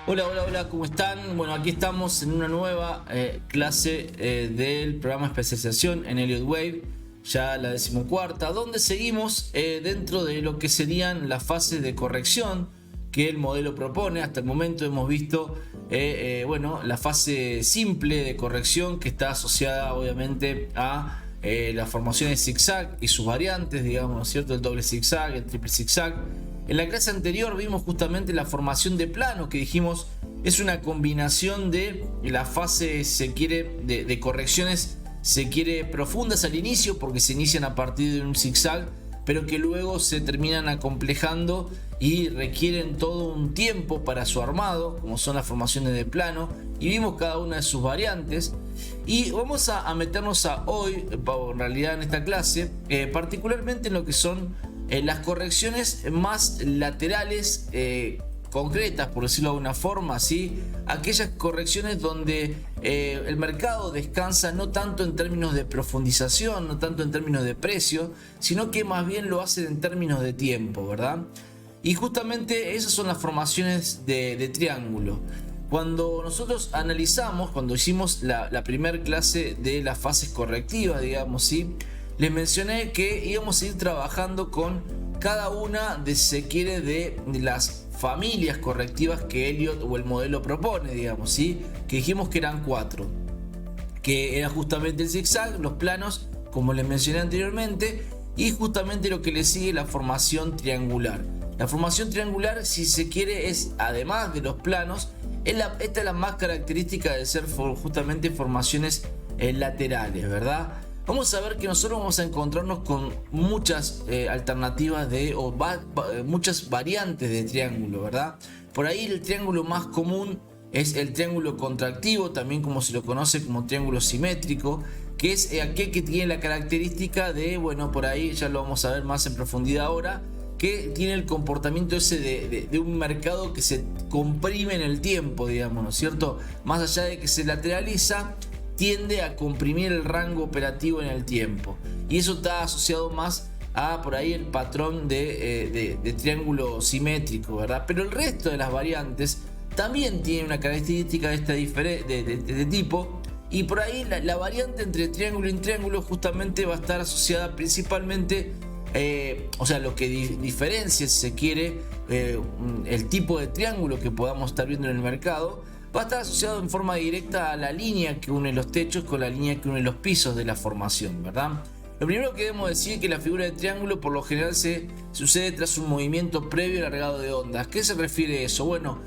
Hola, hola, hola, ¿cómo están? Bueno, aquí estamos en una nueva clase del programa de especialización en Elliott Wave, ya la 14ª, donde seguimos dentro de lo que serían las fases de corrección que el modelo propone. Hasta el momento hemos visto bueno, la fase simple de corrección, que está asociada obviamente a las formaciones zigzag y sus variantes, digamos, ¿no es cierto? El doble zigzag, el triple zigzag. En la clase anterior vimos justamente la formación de plano, que dijimos es una combinación de la fase, se quiere, de correcciones, se quiere, profundas al inicio, porque se inician a partir de un zigzag, pero que luego se terminan acomplejando y requieren todo un tiempo para su armado, como son las formaciones de plano, y vimos cada una de sus variantes. Y vamos a meternos a hoy, en realidad en esta clase, particularmente en lo que son las correcciones más laterales, concretas, por decirlo de alguna forma, ¿sí? Aquellas correcciones donde el mercado descansa no tanto en términos de profundización, no tanto en términos de precio, sino que más bien lo hace en términos de tiempo, ¿verdad? Y justamente esas son las formaciones de triángulo. Cuando nosotros analizamos, cuando hicimos la primera clase de las fases correctivas, digamos, ¿sí? Les mencioné que íbamos a ir trabajando con cada una de, si se quiere, de las familias correctivas que Elliott o el modelo propone, digamos, ¿sí? Que dijimos que eran 4, que era justamente el zigzag, los planos, como les mencioné anteriormente, y justamente lo que le sigue, la formación triangular. La formación triangular, si se quiere, es, además de los planos, esta es la más característica de ser justamente formaciones laterales, ¿verdad? Vamos a ver que nosotros vamos a encontrarnos con muchas alternativas muchas variantes de triángulo, ¿verdad? Por ahí el triángulo más común es el triángulo contractivo, también como se lo conoce como triángulo simétrico, que es aquel que tiene la característica de, bueno, por ahí ya lo vamos a ver más en profundidad ahora, que tiene el comportamiento ese de un mercado que se comprime en el tiempo, digamos, ¿no es cierto? Más allá de que se lateraliza, tiende a comprimir el rango operativo en el tiempo, y eso está asociado más a por ahí el patrón de triángulo simétrico, ¿verdad? Pero el resto de las variantes también tiene una característica de tipo, y por ahí la variante entre triángulo y triángulo justamente va a estar asociada principalmente, o sea, lo que diferencia, si se quiere, el tipo de triángulo que podamos estar viendo en el mercado, va a estar asociado en forma directa a la línea que une los techos con la línea que une los pisos de la formación, ¿verdad? Lo primero que debemos decir es que la figura de triángulo por lo general sucede tras un movimiento previo al largado de ondas. ¿Qué se refiere a eso? Bueno,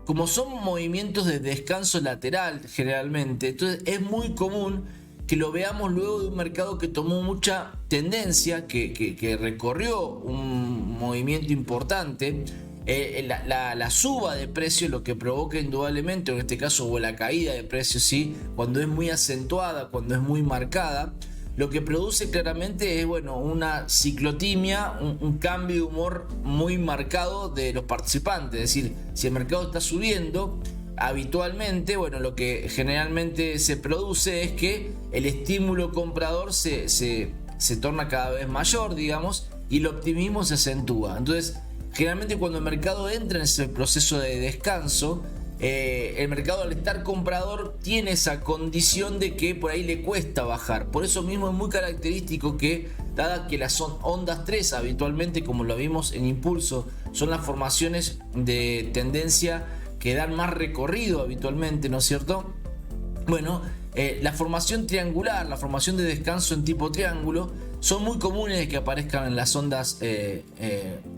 como son movimientos de descanso lateral generalmente, entonces es muy común que lo veamos luego de un mercado que tomó mucha tendencia, que recorrió un movimiento importante. La suba de precios, lo que provoca indudablemente, en este caso, o la caída de precios, ¿sí? Cuando es muy acentuada, cuando es muy marcada, lo que produce claramente es, bueno, una ciclotimia, un cambio de humor muy marcado de los participantes. Es decir, si el mercado está subiendo habitualmente, bueno, lo que generalmente se produce es que el estímulo comprador se torna cada vez mayor, digamos, y el optimismo se acentúa. Entonces, generalmente cuando el mercado entra en ese proceso de descanso, el mercado, al estar comprador, tiene esa condición de que por ahí le cuesta bajar. Por eso mismo es muy característico que, dada que las ondas 3 habitualmente, como lo vimos en impulso, son las formaciones de tendencia que dan más recorrido habitualmente, ¿no es cierto? Bueno, la formación triangular, la formación de descanso en tipo triángulo, son muy comunes de que aparezcan en las ondas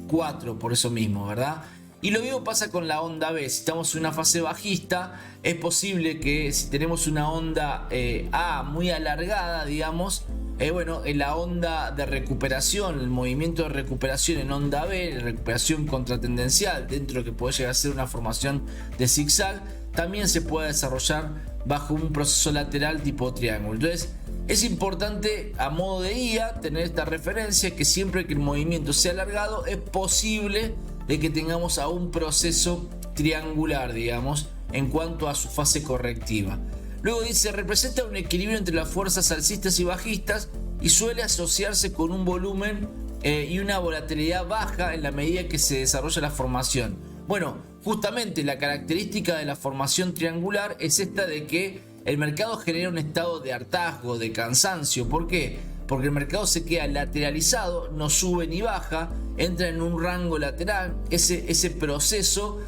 4, por eso mismo, ¿verdad? Y lo mismo pasa con la onda B. Si estamos en una fase bajista, es posible que si tenemos una onda A muy alargada, digamos, bueno, en la onda de recuperación, el movimiento de recuperación en onda B, la recuperación contratendencial, dentro de que puede llegar a ser una formación de zigzag, también se puede desarrollar bajo un proceso lateral tipo triángulo. Entonces, es importante, a modo de guía, tener esta referencia, que siempre que el movimiento sea alargado, es posible de que tengamos a un proceso triangular, digamos, en cuanto a su fase correctiva. Luego dice, representa un equilibrio entre las fuerzas alcistas y bajistas y suele asociarse con un volumen y una volatilidad baja en la medida que se desarrolla la formación. Bueno, justamente la característica de la formación triangular es esta de que el mercado genera un estado de hartazgo, de cansancio. ¿Por qué? Porque el mercado se queda lateralizado, no sube ni baja, entra en un rango lateral. Ese proceso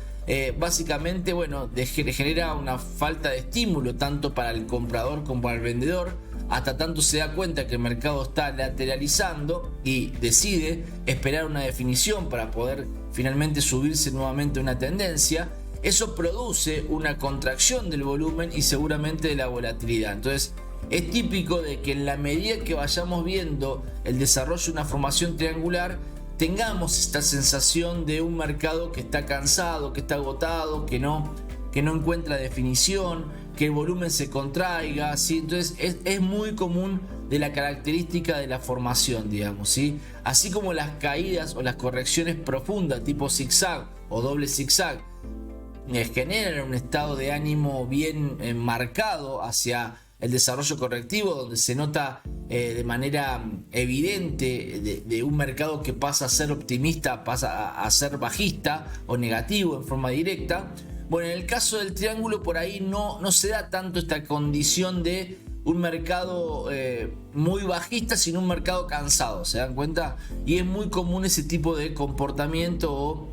básicamente, bueno, genera una falta de estímulo tanto para el comprador como para el vendedor, hasta tanto se da cuenta que el mercado está lateralizando y decide esperar una definición para poder finalmente subirse nuevamente una tendencia. Eso produce una contracción del volumen y seguramente de la volatilidad. Entonces es típico de que en la medida que vayamos viendo el desarrollo de una formación triangular, tengamos esta sensación de un mercado que está cansado, que está agotado, que no encuentra definición, que el volumen se contraiga, ¿sí? Entonces es muy común de la característica de la formación, digamos, ¿sí? Así como las caídas o las correcciones profundas tipo zigzag o doble zigzag generan un estado de ánimo bien marcado hacia el desarrollo correctivo, donde se nota de manera evidente de un mercado que pasa a ser optimista, pasa a ser bajista o negativo en forma directa. Bueno, en el caso del triángulo por ahí no se da tanto esta condición de un mercado muy bajista, sino un mercado cansado, ¿se dan cuenta? Y es muy común ese tipo de comportamiento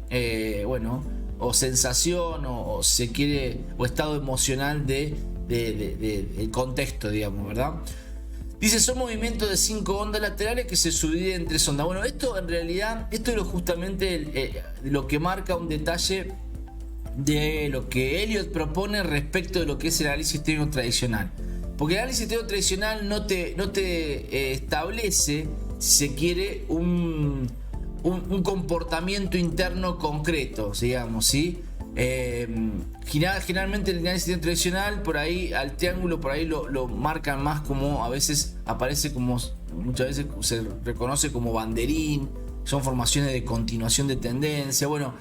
o sensación o se quiere, o estado emocional del contexto, digamos, ¿verdad? Dice, son movimientos de 5 ondas laterales que se subdividen en 3 ondas. Bueno, esto en realidad, esto es justamente lo que marca un detalle de lo que Elliott propone respecto de lo que es el análisis técnico tradicional. Porque el análisis técnico tradicional no te establece, si se quiere, un comportamiento interno concreto, digamos, ¿sí? Generalmente el análisis técnico tradicional, por ahí al triángulo, por ahí lo marcan más como, a veces aparece como, muchas veces se reconoce como banderín, son formaciones de continuación de tendencia. Bueno,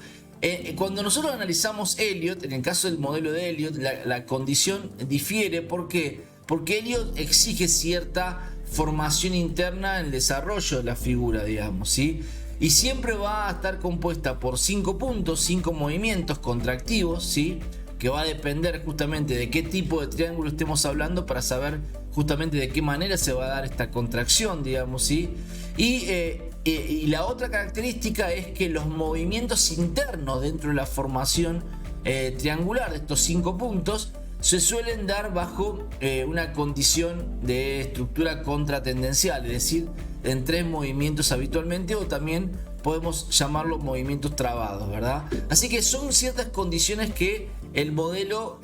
cuando nosotros analizamos Elliott, en el caso del modelo de Elliott, la condición difiere. ¿Por qué? Porque Elliott exige cierta formación interna en el desarrollo de la figura, digamos, ¿sí? Y siempre va a estar compuesta por 5 puntos, 5 movimientos contractivos, ¿sí? Que va a depender justamente de qué tipo de triángulo estemos hablando para saber justamente de qué manera se va a dar esta contracción, digamos, ¿sí? Y la otra característica es que los movimientos internos dentro de la formación triangular de estos 5 puntos se suelen dar bajo una condición de estructura contratendencial, es decir, en 3 movimientos habitualmente, o también podemos llamarlos movimientos trabados, ¿verdad? Así que son ciertas condiciones que el modelo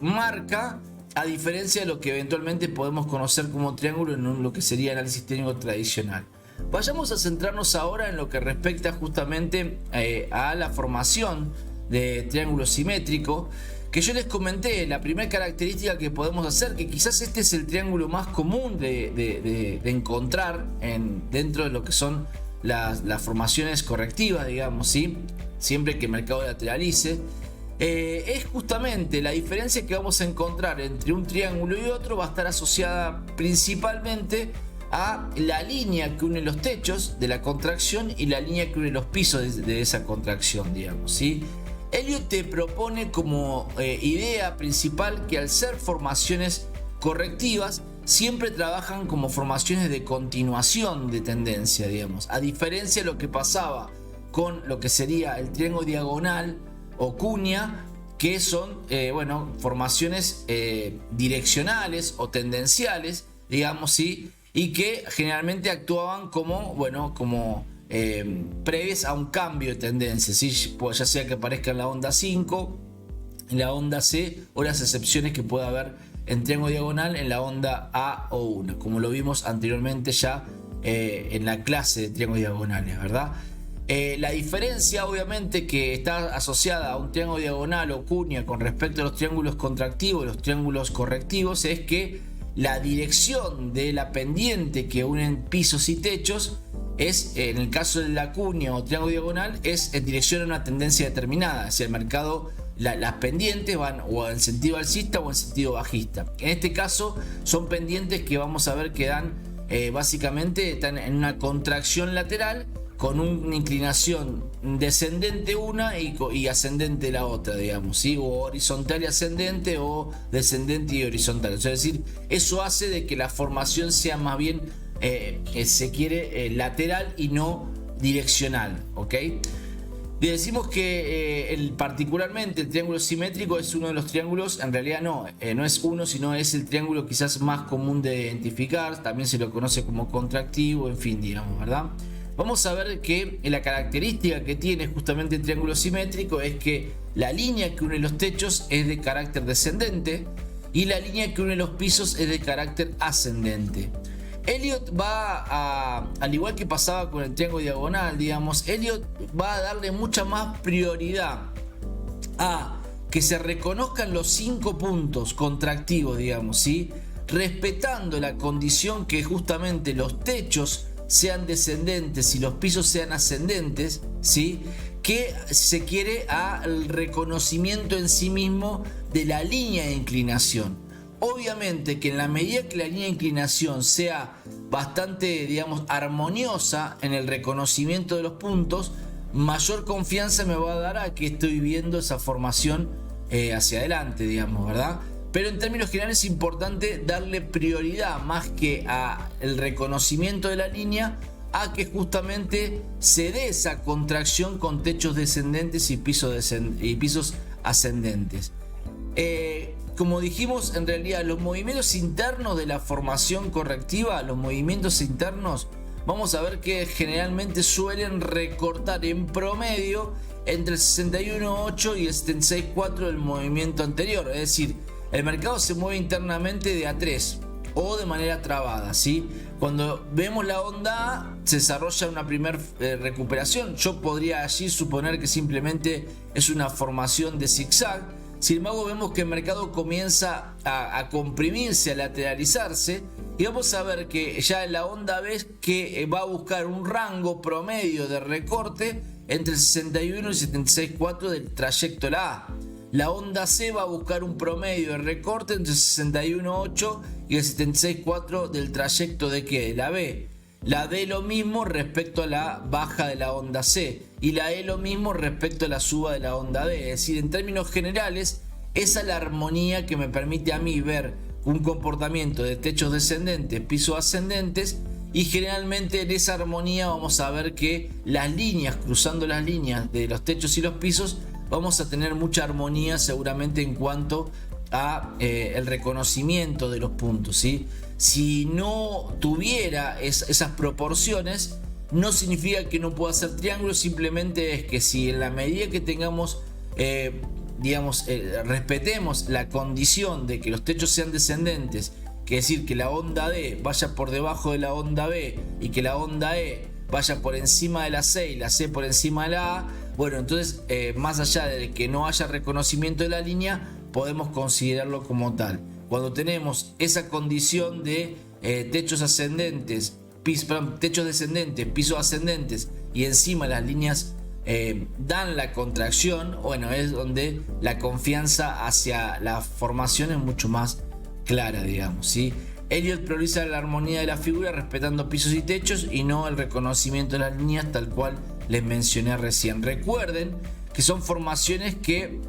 marca, a diferencia de lo que eventualmente podemos conocer como triángulo en lo que sería análisis técnico tradicional. Vayamos a centrarnos ahora en lo que respecta justamente a la formación de triángulo simétrico, que yo les comenté. La primera característica que podemos hacer, que quizás este es el triángulo más común de encontrar dentro de lo que son las formaciones correctivas, digamos, ¿sí? Siempre que el mercado lateralice, es justamente la diferencia que vamos a encontrar entre un triángulo y otro. Va a estar asociada principalmente a la línea que une los techos de la contracción y la línea que une los pisos de esa contracción, digamos, ¿sí? Elliott te propone como idea principal que al ser formaciones correctivas siempre trabajan como formaciones de continuación de tendencia, digamos, a diferencia de lo que pasaba con lo que sería el triángulo diagonal o cuña, que son formaciones direccionales o tendenciales, digamos, ¿sí? Y que generalmente actuaban como previas a un cambio de tendencia, ¿sí? Pues ya sea que aparezca en la onda 5, en la onda C, o las excepciones que pueda haber en triángulo diagonal en la onda A o 1, como lo vimos anteriormente ya en la clase de triángulos diagonales, ¿verdad? La diferencia, obviamente, que está asociada a un triángulo diagonal o cuña con respecto a los triángulos contractivos y los triángulos correctivos, es que la dirección de la pendiente que unen pisos y techos es, en el caso de la cuña o triángulo diagonal, es en dirección a una tendencia determinada. Si el mercado, las pendientes van o en sentido alcista o en sentido bajista. En este caso son pendientes que vamos a ver que dan básicamente están en una contracción lateral, con una inclinación descendente una y ascendente la otra, digamos, ¿sí? O horizontal y ascendente, o descendente y horizontal. Es decir, eso hace de que la formación sea más bien, se quiere, lateral y no direccional, ¿ok? Decimos que particularmente el triángulo simétrico es uno de los triángulos, en realidad no es uno, sino es el triángulo quizás más común de identificar. También se lo conoce como contractivo, en fin, digamos, ¿verdad? Vamos a ver que la característica que tiene justamente el triángulo simétrico es que la línea que une los techos es de carácter descendente y la línea que une los pisos es de carácter ascendente. Elliot al igual que pasaba con el triángulo diagonal, digamos, Elliot va a darle mucha más prioridad a que se reconozcan los 5 puntos contractivos, digamos, ¿sí? Respetando la condición que justamente los techos sean descendentes y los pisos sean ascendentes, ¿sí? Que se quiere al reconocimiento en sí mismo de la línea de inclinación. Obviamente que en la medida que la línea de inclinación sea bastante, digamos, armoniosa en el reconocimiento de los puntos, mayor confianza me va a dar a que estoy viendo esa formación hacia adelante, digamos, ¿verdad? Pero en términos generales es importante darle prioridad más que al reconocimiento de la línea, a que justamente se dé esa contracción con techos descendentes y pisos ascendentes. Como dijimos, en realidad los movimientos internos de la formación correctiva, los movimientos internos, vamos a ver que generalmente suelen recortar en promedio entre el 61.8 y el 76.4 del movimiento anterior. Es decir, el mercado se mueve internamente de A3 o de manera trabada, ¿sí? Cuando vemos la onda A, se desarrolla una primera recuperación. Yo podría allí suponer que simplemente es una formación de zigzag. Sin embargo, vemos que el mercado comienza a comprimirse, a lateralizarse, y vamos a ver que ya en la onda B que va a buscar un rango promedio de recorte entre el 61 y 76.4 del trayecto de la A. La onda C va a buscar un promedio de recorte entre el 61.8 y el 76.4 del trayecto de ¿qué? La B. La D lo mismo respecto a la baja de la onda C. Y la E lo mismo respecto a la suba de la onda D. Es decir, en términos generales, esa es la armonía que me permite a mí ver un comportamiento de techos descendentes, pisos ascendentes. Y generalmente en esa armonía vamos a ver que las líneas, cruzando las líneas de los techos y los pisos, vamos a tener mucha armonía seguramente en cuanto a el reconocimiento de los puntos, ¿sí? Si no tuviera esas proporciones, no significa que no pueda ser triángulo, simplemente es que si en la medida que tengamos, respetemos la condición de que los techos sean descendentes, que es decir, que la onda D vaya por debajo de la onda B y que la onda E vaya por encima de la C y la C por encima de la A, bueno, entonces más allá de que no haya reconocimiento de la línea, podemos considerarlo como tal. Cuando tenemos esa condición de techos ascendentes, techos descendentes, pisos ascendentes y encima las líneas dan la contracción, bueno, es donde la confianza hacia la formación es mucho más clara, digamos, ¿sí? Elliot prioriza la armonía de la figura respetando pisos y techos y no el reconocimiento de las líneas, tal cual les mencioné recién. Recuerden que son formaciones que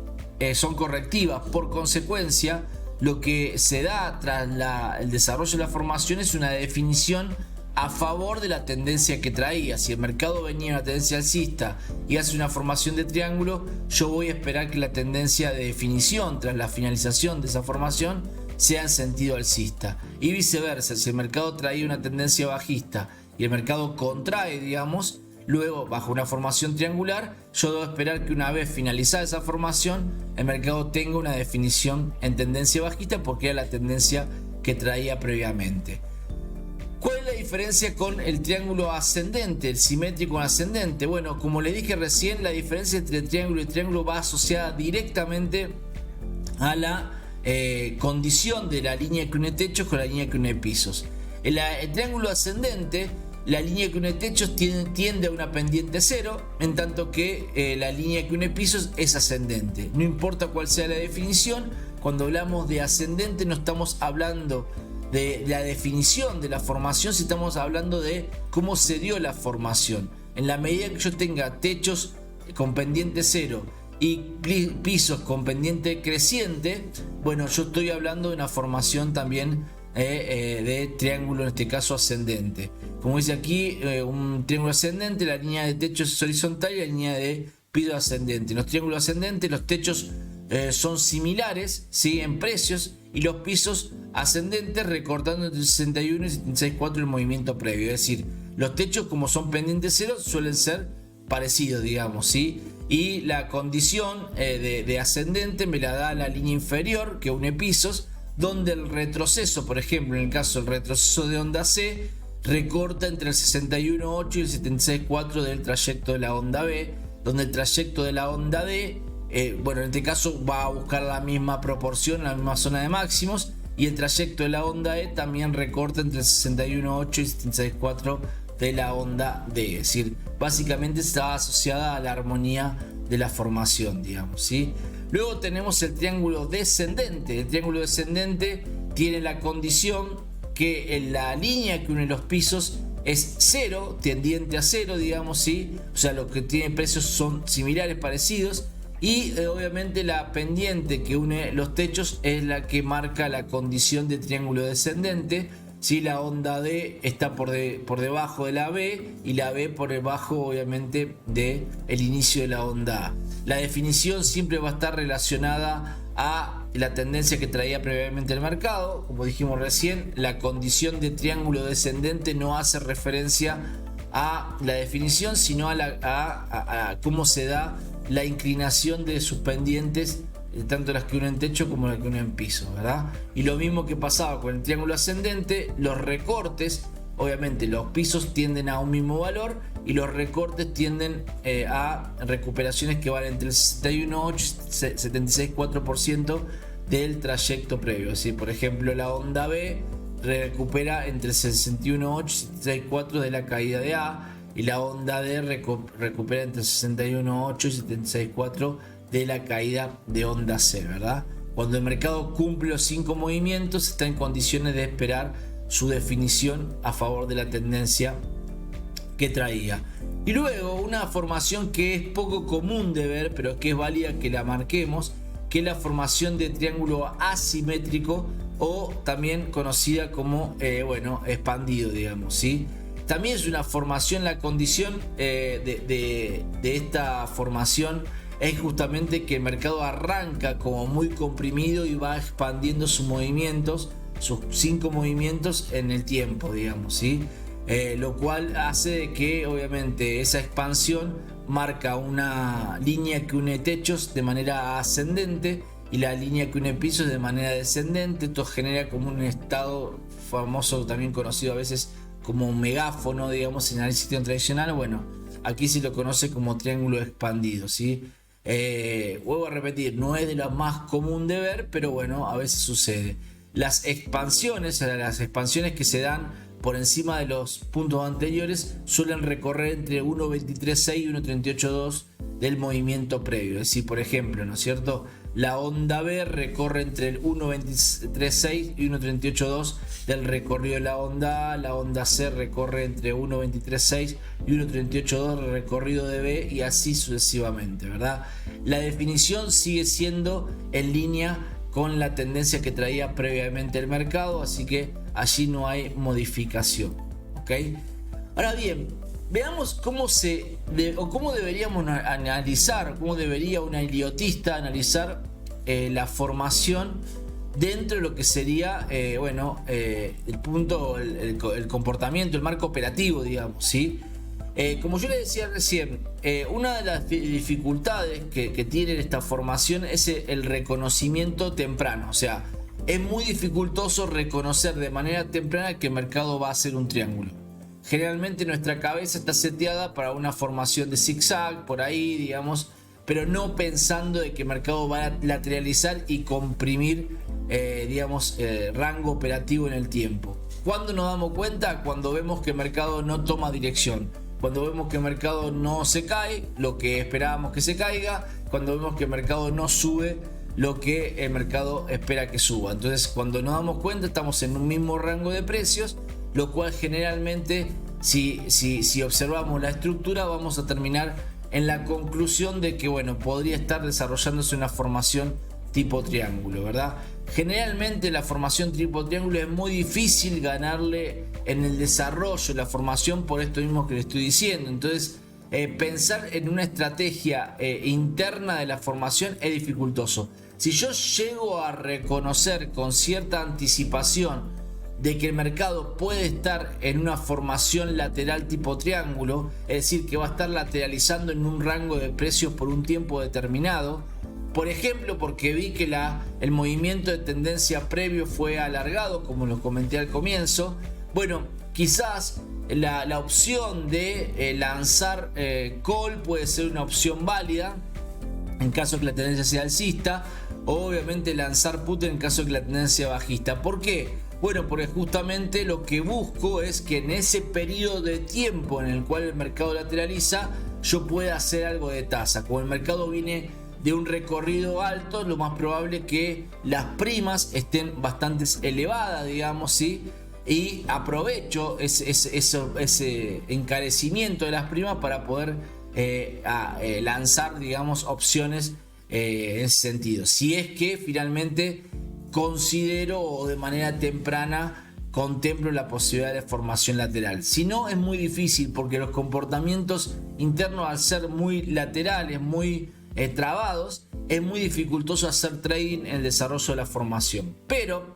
son correctivas. Por consecuencia, lo que se da tras el desarrollo de la formación es una definición a favor de la tendencia que traía. Si el mercado venía en una tendencia alcista y hace una formación de triángulo, yo voy a esperar que la tendencia de definición tras la finalización de esa formación sea en sentido alcista. Y viceversa, si el mercado traía una tendencia bajista y el mercado contrae, digamos, luego bajo una formación triangular, yo debo esperar que una vez finalizada esa formación, el mercado tenga una definición en tendencia bajista porque era la tendencia que traía previamente. ¿Cuál es la diferencia con el triángulo ascendente, el simétrico ascendente? Bueno, como le dije recién, la diferencia entre triángulo y triángulo va asociada directamente a la condición de la línea que une techos con la línea que une pisos. El triángulo ascendente, la línea que une techos tiende a una pendiente cero, en tanto que la línea que une pisos es ascendente. No importa cuál sea la definición, cuando hablamos de ascendente no estamos hablando de la definición de la formación, si estamos hablando de cómo se dio la formación. en la medida que yo tenga techos con pendiente cero y pisos con pendiente creciente, bueno, yo estoy hablando de una formación también de triángulo, en este caso ascendente. Como dice aquí, un triángulo ascendente, la línea de techo es horizontal y la línea de piso ascendente. En los triángulos ascendentes los techos son similares, ¿sí?, en precios, y los pisos ascendentes recortando entre 61 y 76.4 el movimiento previo. Es decir, los techos, como son pendientes cero, suelen ser parecidos, digamos, ¿sí? Y la condición de ascendente me la da la línea inferior que une pisos, donde el retroceso, por ejemplo, en el caso del retroceso de onda C, recorta entre el 61.8 y el 76.4 del trayecto de la onda B, donde el trayecto de la onda D, bueno, en este caso va a buscar la misma proporción, la misma zona de máximos, y el trayecto de la onda E también recorta entre el 61.8 y el 76.4 de la onda D. Es decir, básicamente está asociada a la armonía de la formación, digamos, ¿sí? Luego tenemos el triángulo descendente. El triángulo descendente tiene la condición que en la línea que une los pisos es cero, tendiente a cero, digamos, ¿sí? O sea, lo que tiene precios son similares, parecidos. Y obviamente la pendiente que une los techos es la que marca la condición de triángulo descendente. Si la onda D está por debajo de la B y la B por debajo, obviamente, del inicio de la onda A. La definición siempre va a estar relacionada a la tendencia que traía previamente el mercado. Como dijimos recién, la condición de triángulo descendente no hace referencia a la definición, sino a cómo se da la inclinación de sus pendientes, tanto las que unen techo como las que unen piso, ¿verdad? Y lo mismo que pasaba con el triángulo ascendente, los recortes, obviamente los pisos tienden a un mismo valor y los recortes tienden a recuperaciones que van entre el 61.8 y 76.4% del trayecto previo. ¿Sí? Por ejemplo, la onda B recupera entre 61.8 y 76.4 de la caída de A, y la onda D recupera entre 61.8 y 76.4 de la caída de onda C, ¿verdad? Cuando el mercado cumple los 5 movimientos, está en condiciones de esperar su definición a favor de la tendencia que traía. Y luego una formación que es poco común de ver, pero que es válida que la marquemos, que es la formación de triángulo asimétrico, o también conocida como expandido, digamos, ¿sí? También es una formación, la condición de esta formación es justamente que el mercado arranca como muy comprimido y va expandiendo sus movimientos, sus 5 movimientos en el tiempo, digamos, ¿sí? Lo cual hace que obviamente esa expansión marca una línea que une techos de manera ascendente y la línea que une pisos de manera descendente. Esto genera como un estado famoso, también conocido a veces como un megáfono, digamos, en análisis tradicional. Bueno, aquí se lo conoce como triángulo expandido, ¿sí? Vuelvo a repetir, no es de lo más común de ver, pero bueno, a veces sucede. Las expansiones que se dan por encima de los puntos anteriores suelen recorrer entre 1.23.6 y 1.38.2 del movimiento previo. Es decir, por ejemplo, ¿no es cierto? La onda B recorre entre el 1.23.6 y 1.38.2 del recorrido de la onda A. La onda C recorre entre 1.23.6 y 1.38.2 del recorrido de B, y así sucesivamente, ¿verdad? La definición sigue siendo en línea con la tendencia que traía previamente el mercado, así que allí no hay modificación, ¿ok? Ahora bien, veamos cómo deberíamos analizar, cómo debería un heliotista analizar la formación dentro de lo que sería el punto, el comportamiento, el marco operativo, digamos, ¿sí? Como yo les decía recién, una de las dificultades que tiene esta formación es el reconocimiento temprano. O sea, es muy dificultoso reconocer de manera temprana que el mercado va a ser un triángulo. Generalmente nuestra cabeza está seteada para una formación de zigzag, por ahí, digamos, pero no pensando de que el mercado va a lateralizar y comprimir, rango operativo en el tiempo. ¿Cuándo nos damos cuenta? Cuando vemos que el mercado no toma dirección. Cuando vemos que el mercado no se cae, lo que esperábamos que se caiga. Cuando vemos que el mercado no sube, lo que el mercado espera que suba. Entonces, cuando nos damos cuenta, estamos en un mismo rango de precios, lo cual generalmente si observamos la estructura, vamos a terminar en la conclusión de que, bueno, podría estar desarrollándose una formación tipo triángulo, ¿verdad? Generalmente la formación tipo triángulo es muy difícil ganarle en el desarrollo de la formación por esto mismo que le estoy diciendo. Entonces, pensar en una estrategia interna de la formación es dificultoso. Si yo llego a reconocer con cierta anticipación de que el mercado puede estar en una formación lateral tipo triángulo, es decir, que va a estar lateralizando en un rango de precios por un tiempo determinado, por ejemplo, porque vi que el movimiento de tendencia previo fue alargado, como lo comenté al comienzo, bueno, quizás la opción de lanzar call puede ser una opción válida en caso de que la tendencia sea alcista, o obviamente lanzar put en caso de que la tendencia sea bajista. ¿Por qué? Bueno, porque justamente lo que busco es que en ese periodo de tiempo en el cual el mercado lateraliza, yo pueda hacer algo de tasa. Como el mercado viene de un recorrido alto, lo más probable es que las primas estén bastante elevadas, digamos, ¿sí? Y aprovecho ese encarecimiento de las primas para poder lanzar, digamos, opciones en ese sentido. Si es que finalmente considero o de manera temprana contemplo la posibilidad de formación lateral. Si no, es muy difícil porque los comportamientos internos, al ser muy laterales, muy trabados, es muy dificultoso hacer trading en el desarrollo de la formación. Pero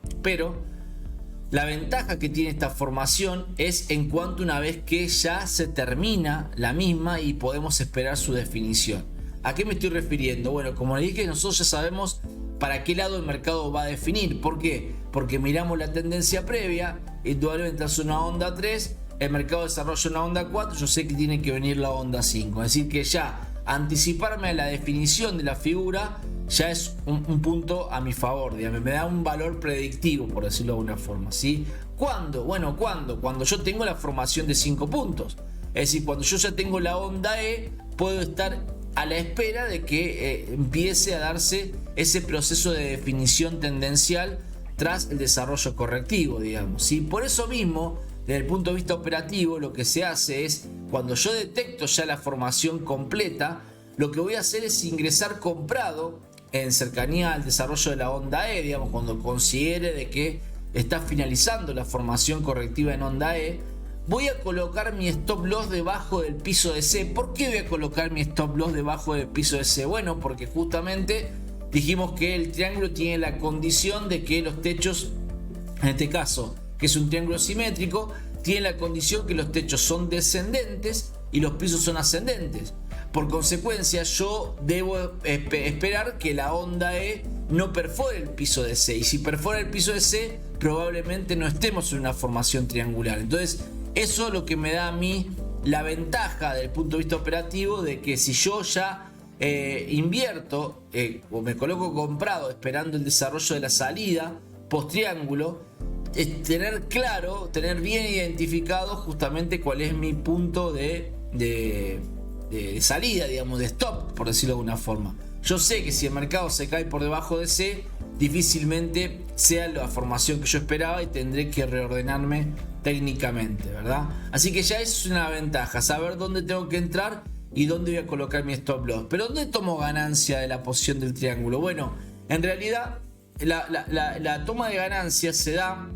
la ventaja que tiene esta formación es en cuanto una vez que ya se termina la misma y podemos esperar su definición. ¿A qué me estoy refiriendo? Bueno, como le dije, nosotros ya sabemos para qué lado el mercado va a definir. ¿Por qué? Porque miramos la tendencia previa, indudablemente hace una onda 3, el mercado desarrolla una onda 4, yo sé que tiene que venir la onda 5. Es decir, que ya anticiparme a la definición de la figura ya es un punto a mi favor, digamos, me da un valor predictivo, por decirlo de alguna forma, ¿sí? ¿Cuándo? Bueno, cuando yo tengo la formación de 5 puntos. Es decir, cuando yo ya tengo la onda E, puedo estar a la espera de que empiece a darse ese proceso de definición tendencial tras el desarrollo correctivo, digamos, ¿sí? Por eso mismo, desde el punto de vista operativo, lo que se hace es, cuando yo detecto ya la formación completa, lo que voy a hacer es ingresar comprado en cercanía al desarrollo de la onda E, digamos, cuando considere de que está finalizando la formación correctiva en onda E, voy a colocar mi stop loss debajo del piso de C. ¿Por qué voy a colocar mi stop loss debajo del piso de C? Bueno, porque justamente dijimos que el triángulo tiene la condición de que los techos, en este caso, que es un triángulo simétrico, tiene la condición que los techos son descendentes y los pisos son ascendentes. Por consecuencia, yo debo esperar que la onda E no perfore el piso de C. Y si perfora el piso de C, probablemente no estemos en una formación triangular. Entonces, eso es lo que me da a mí la ventaja desde el punto de vista operativo de que si yo ya invierto o me coloco comprado esperando el desarrollo de la salida post triángulo, tener claro, tener bien identificado justamente cuál es mi punto de salida, digamos, de stop, por decirlo de alguna forma. Yo sé que si el mercado se cae por debajo de C, difícilmente sea la formación que yo esperaba y tendré que reordenarme técnicamente, ¿verdad? Así que ya es una ventaja, saber dónde tengo que entrar y dónde voy a colocar mi stop loss. Pero ¿dónde tomo ganancia de la posición del triángulo? Bueno, en realidad la toma de ganancia se da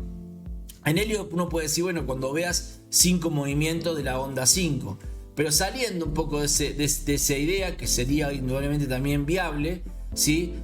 en Elliott. Uno puede decir, bueno, cuando veas 5 movimientos de la onda 5, pero saliendo un poco de esa idea, que sería indudablemente también viable, ¿sí?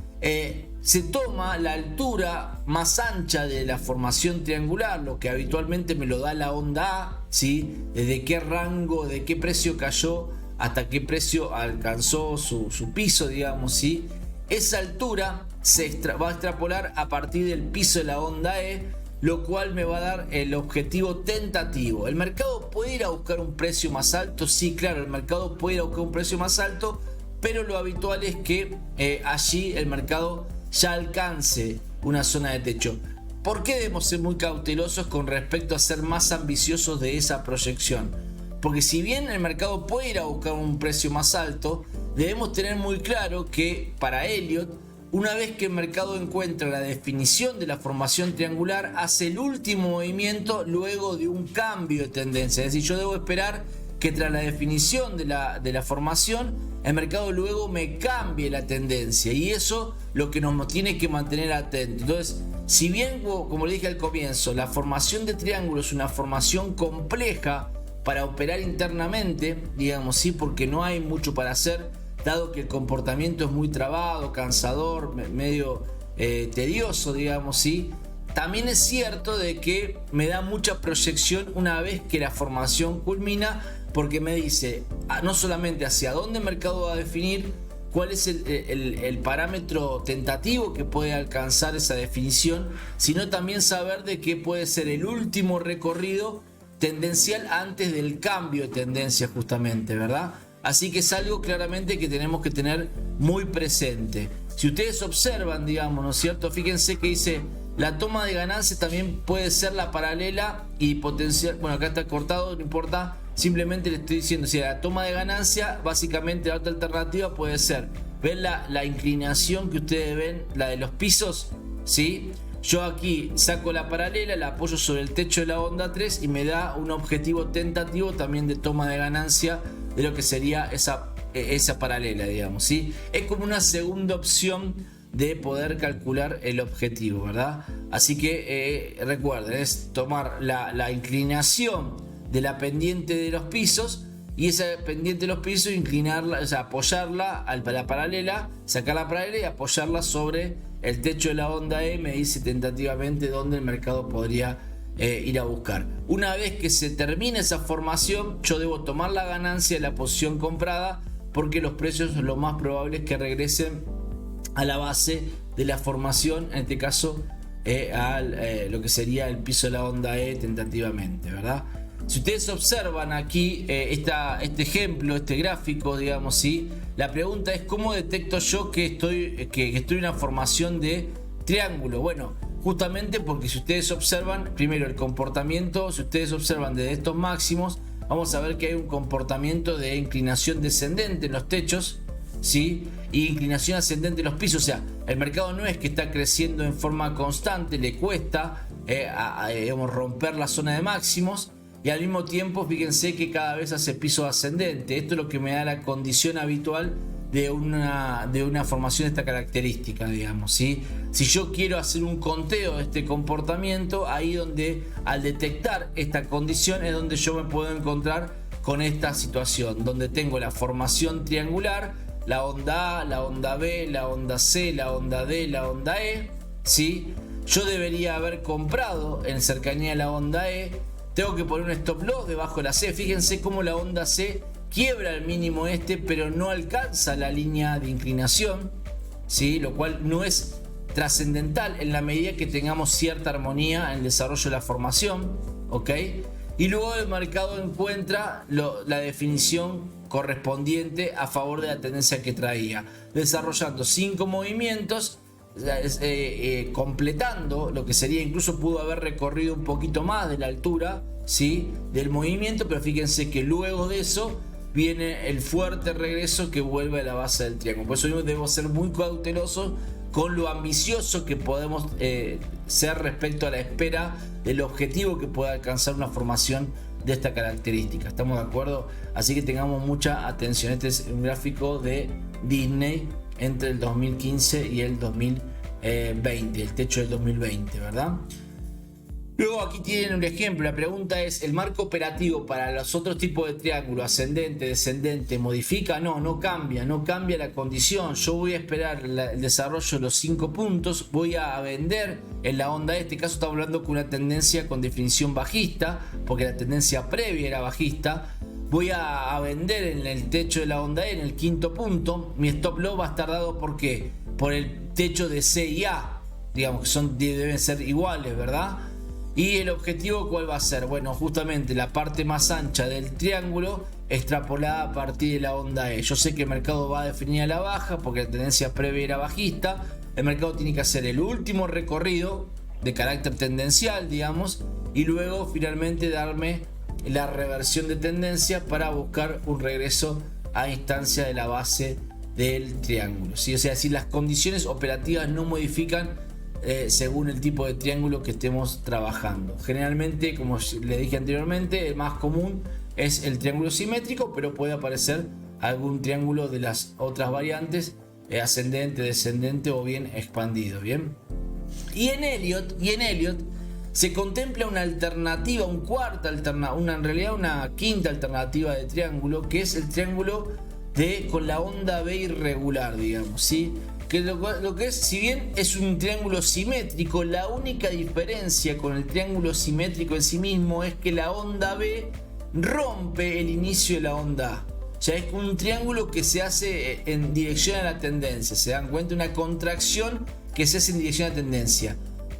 Se toma la altura más ancha de la formación triangular, lo que habitualmente me lo da la onda A, ¿sí? Desde qué rango, de qué precio cayó hasta qué precio alcanzó su piso, digamos, ¿sí? Esa altura se va a extrapolar a partir del piso de la onda E, lo cual me va a dar el objetivo tentativo. ¿El mercado puede ir a buscar un precio más alto? Sí, claro, el mercado puede ir a buscar un precio más alto, pero lo habitual es que allí el mercado ya alcance una zona de techo. ¿Por qué debemos ser muy cautelosos con respecto a ser más ambiciosos de esa proyección? Porque si bien el mercado puede ir a buscar un precio más alto, debemos tener muy claro que para Elliott una vez que el mercado encuentra la definición de la formación triangular, hace el último movimiento luego de un cambio de tendencia. Es decir, yo debo esperar que tras la definición de la formación, el mercado luego me cambie la tendencia, y eso lo que nos tiene que mantener atentos. Entonces, si bien, como le dije al comienzo, la formación de triángulo es una formación compleja para operar internamente, digamos, sí, porque no hay mucho para hacer, dado que el comportamiento es muy trabado, cansador, medio tedioso, digamos, sí. También es cierto de que me da mucha proyección una vez que la formación culmina, porque me dice no solamente hacia dónde el mercado va a definir, cuál es el parámetro tentativo que puede alcanzar esa definición, sino también saber de qué puede ser el último recorrido tendencial antes del cambio de tendencia, justamente, ¿verdad? Así que es algo claramente que tenemos que tener muy presente. Si ustedes observan, digamos, ¿no es cierto? Fíjense que dice, la toma de ganancias también puede ser la paralela y potencial. Bueno, acá está cortado, no importa. Simplemente le estoy diciendo, si la toma de ganancia, básicamente la otra alternativa puede ser, ¿ven la inclinación que ustedes ven, la de los pisos? ¿Sí? Yo aquí saco la paralela, la apoyo sobre el techo de la onda 3 y me da un objetivo tentativo también de toma de ganancia de lo que sería esa paralela, digamos, ¿sí? Es como una segunda opción de poder calcular el objetivo, ¿verdad? Así que recuerden, es tomar la inclinación de la pendiente de los pisos, y esa pendiente de los pisos inclinarla, o sea, apoyarla a la paralela, sacar la paralela y apoyarla sobre el techo de la onda E. Me dice tentativamente dónde el mercado podría ir a buscar. Una vez que se termine esa formación, yo debo tomar la ganancia de la posición comprada, porque los precios lo más probable es que regresen a la base de la formación, en este caso lo que sería el piso de la onda E tentativamente, ¿verdad? Si ustedes observan aquí este ejemplo, este gráfico, digamos, ¿sí? La pregunta es, ¿cómo detecto yo que estoy en una formación de triángulo? Bueno, justamente porque si ustedes observan, primero el comportamiento, si ustedes observan desde estos máximos, vamos a ver que hay un comportamiento de inclinación descendente en los techos, ¿sí? Y inclinación ascendente en los pisos. O sea, el mercado no es que está creciendo en forma constante, le cuesta romper la zona de máximos, y al mismo tiempo fíjense que cada vez hace piso ascendente. Esto es lo que me da la condición habitual de una formación de esta característica, digamos, ¿sí? Si yo quiero hacer un conteo de este comportamiento, ahí donde al detectar esta condición es donde yo me puedo encontrar con esta situación, donde tengo la formación triangular, la onda A, la onda B, la onda C, la onda D, la onda E, ¿sí? Yo debería haber comprado en cercanía a la onda E. Tengo que poner un stop loss debajo de la C. Fíjense cómo la onda C quiebra el mínimo pero no alcanza la línea de inclinación, ¿sí? Lo cual no es trascendental en la medida que tengamos cierta armonía en el desarrollo de la formación, ¿ok? Y luego el mercado encuentra la definición correspondiente a favor de la tendencia que traía, desarrollando 5 movimientos, completando lo que sería, incluso pudo haber recorrido un poquito más de la altura, ¿sí? Del movimiento, pero fíjense que luego de eso viene el fuerte regreso que vuelve a la base del triángulo. Por eso debemos ser muy cautelosos con lo ambicioso que podemos ser respecto a la espera del objetivo que pueda alcanzar una formación de esta característica. ¿Estamos de acuerdo? Así que tengamos mucha atención. Este es un gráfico de Disney entre el 2015 y el 2020, el techo del 2020, ¿verdad? Luego aquí tienen un ejemplo. La pregunta es, ¿el marco operativo para los otros tipos de triángulo, ascendente, descendente, modifica? No cambia la condición. Yo voy a esperar el desarrollo de los 5 puntos, voy a vender en la onda. En este caso estamos hablando con una tendencia con definición bajista, porque la tendencia previa era bajista. Voy a vender en el techo de la onda E, en el 5.º punto. Mi stop loss va a estar dado ¿por qué? Por el techo de C y A, digamos que deben ser iguales, ¿verdad? Y el objetivo, ¿cuál va a ser? Bueno, justamente la parte más ancha del triángulo extrapolada a partir de la onda E. Yo sé que el mercado va a definir a la baja porque la tendencia previa era bajista. El mercado tiene que hacer el último recorrido de carácter tendencial, digamos, y luego finalmente darme la reversión de tendencia para buscar un regreso a instancia de la base del triángulo, ¿sí? O sea, si las condiciones operativas no modifican según el tipo de triángulo que estemos trabajando. Generalmente, como le dije anteriormente, el más común es el triángulo simétrico, pero puede aparecer algún triángulo de las otras variantes, ascendente, descendente o bien expandido, ¿bien? Y en Elliott se contempla una alternativa, en realidad una quinta alternativa de triángulo, que es el triángulo con la onda B irregular, digamos, ¿sí? Que lo que es, si bien es un triángulo simétrico, la única diferencia con el triángulo simétrico en sí mismo es que la onda B rompe el inicio de la onda A. O sea, es un triángulo que se hace en dirección a la tendencia. ¿Se dan cuenta? Una contracción que se hace en dirección a la tendencia.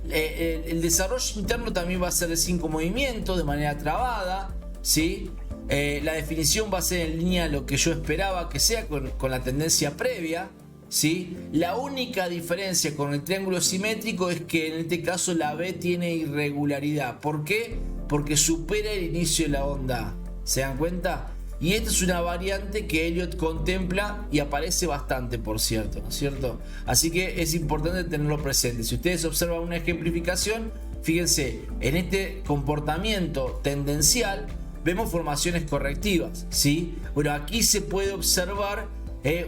El desarrollo interno también va a ser de 5 movimientos, de manera trabada, ¿sí? La definición va a ser en línea a lo que yo esperaba que sea con la tendencia previa, ¿sí? La única diferencia con el triángulo simétrico es que en este caso la B tiene irregularidad. ¿Por qué? Porque supera el inicio de la onda A. ¿Se dan cuenta? Y esta es una variante que Elliott contempla y aparece bastante, por cierto, ¿no es cierto? Así que es importante tenerlo presente. Si ustedes observan una ejemplificación, fíjense, en este comportamiento tendencial vemos formaciones correctivas, ¿sí? Bueno, aquí se puede observar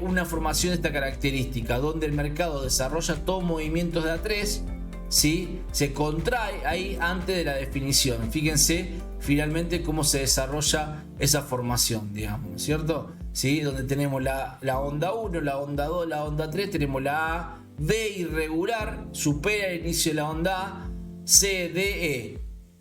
una formación de esta característica, donde el mercado desarrolla todos movimientos de A3, ¿sí? Se contrae ahí antes de la definición. Fíjense finalmente cómo se desarrolla esa formación, digamos, ¿cierto? ¿Sí? Donde tenemos la onda 1, la onda 2, la onda 3, tenemos la A, B irregular, supera el inicio de la onda A, C, D, E,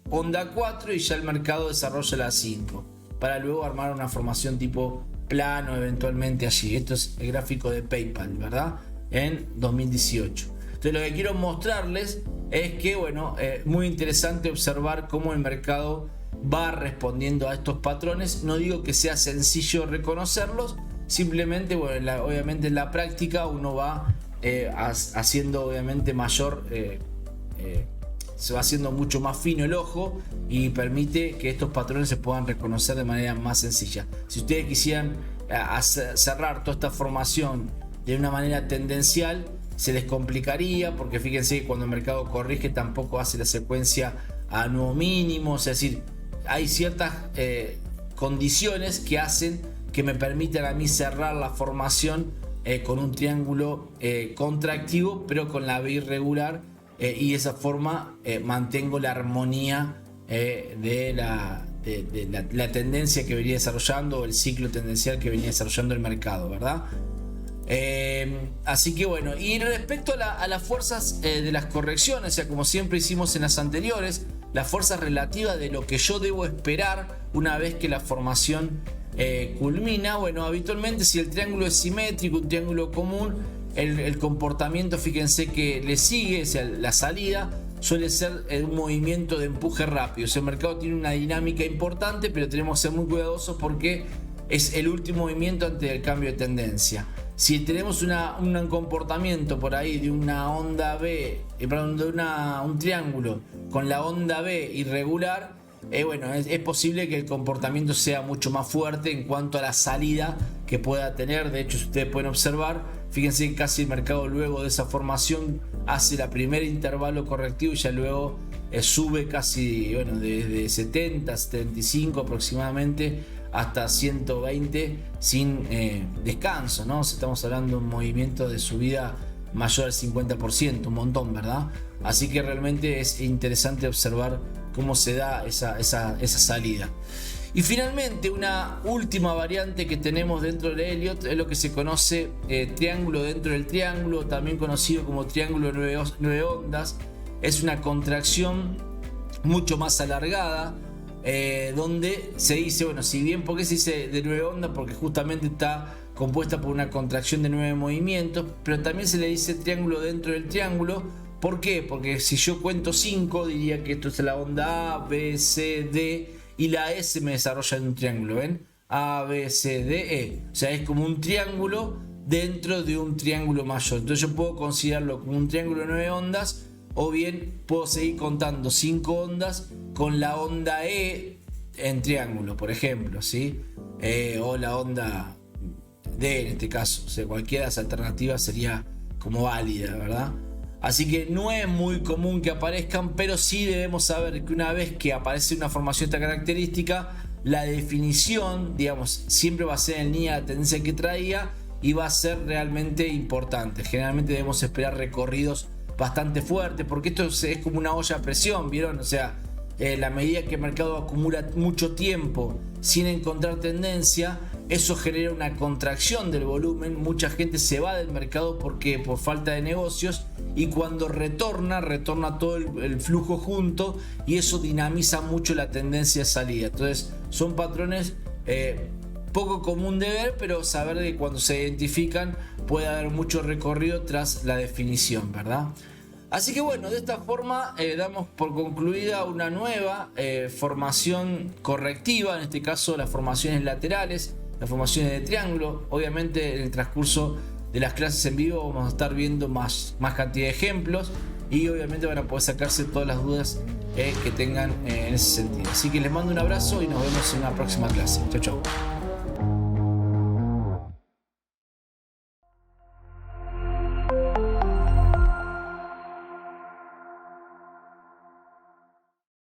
onda 4 y ya el mercado desarrolla la 5, para luego armar una formación tipo plano eventualmente allí. Esto es el gráfico de PayPal, ¿verdad? En 2018. Entonces lo que quiero mostrarles es que, bueno, muy interesante observar cómo el mercado va respondiendo a estos patrones. No digo que sea sencillo reconocerlos, simplemente, bueno, obviamente en la práctica uno va haciendo obviamente se va haciendo mucho más fino el ojo y permite que estos patrones se puedan reconocer de manera más sencilla. Si ustedes quisieran cerrar toda esta formación de una manera tendencial, se les complicaría, porque fíjense que cuando el mercado corrige tampoco hace la secuencia a nuevo mínimo. Es decir, hay ciertas condiciones que hacen que me permitan a mí cerrar la formación con un triángulo contractivo, pero con la B irregular, y de esa forma mantengo la armonía de la tendencia que venía desarrollando, o el ciclo tendencial que venía desarrollando el mercado, ¿verdad? Así que bueno, y respecto a las fuerzas de las correcciones, o sea, como siempre hicimos en las anteriores, las fuerzas relativas de lo que yo debo esperar una vez que la formación culmina. Bueno, habitualmente si el triángulo es simétrico, un triángulo común, el comportamiento, fíjense que le sigue, o sea, la salida suele ser un movimiento de empuje rápido. O sea, el mercado tiene una dinámica importante, pero tenemos que ser muy cuidadosos porque es el último movimiento antes del cambio de tendencia. Si tenemos un comportamiento por ahí de una onda B, perdón, de un triángulo con la onda B irregular, bueno, es posible que el comportamiento sea mucho más fuerte en cuanto a la salida que pueda tener. De hecho, si ustedes pueden observar, fíjense que casi el mercado luego de esa formación hace la primer intervalo correctivo y ya luego sube casi, bueno, desde 70, 75 aproximadamente hasta 120 sin descanso, ¿no? Estamos hablando de un movimiento de subida mayor al 50%, un montón, ¿verdad? Así que realmente es interesante observar cómo se da esa salida. Y finalmente, una última variante que tenemos dentro de Elliott es lo que se conoce triángulo dentro del triángulo, también conocido como triángulo de 9 ondas. Es una contracción mucho más alargada, donde se dice, bueno, si bien, ¿por qué se dice de 9 ondas? Porque justamente está compuesta por una contracción de 9 movimientos, pero también se le dice triángulo dentro del triángulo. ¿Por qué? Porque si yo cuento 5, diría que esto es la onda A, B, C, D, y la S me desarrolla en un triángulo, ¿ven? A, B, C, D, E. O sea, es como un triángulo dentro de un triángulo mayor. Entonces yo puedo considerarlo como un triángulo de 9 ondas, o bien puedo seguir contando 5 ondas con la onda E en triángulo, por ejemplo, ¿sí? O la onda D en este caso. O sea, cualquiera de las alternativas sería como válida, ¿verdad? Así que no es muy común que aparezcan, pero sí debemos saber que una vez que aparece una formación de esta característica, la definición, digamos, siempre va a ser en línea de la tendencia que traía y va a ser realmente importante. Generalmente debemos esperar recorridos bastante fuertes, porque esto es como una olla a presión, ¿vieron? O sea, la medida que el mercado acumula mucho tiempo sin encontrar tendencia, eso genera una contracción del volumen. Mucha gente se va del mercado porque por falta de negocios, y cuando retorna todo el flujo junto, y eso dinamiza mucho la tendencia de salida. Entonces son patrones poco común de ver, pero saber que cuando se identifican puede haber mucho recorrido tras la definición, ¿verdad? Así que bueno, de esta forma damos por concluida una nueva formación correctiva, en este caso las formaciones laterales, las formaciones de triángulo. Obviamente en el transcurso de las clases en vivo vamos a estar viendo más cantidad de ejemplos, y obviamente van a poder sacarse todas las dudas que tengan en ese sentido. Así que les mando un abrazo y nos vemos en una próxima clase. Chau, chau.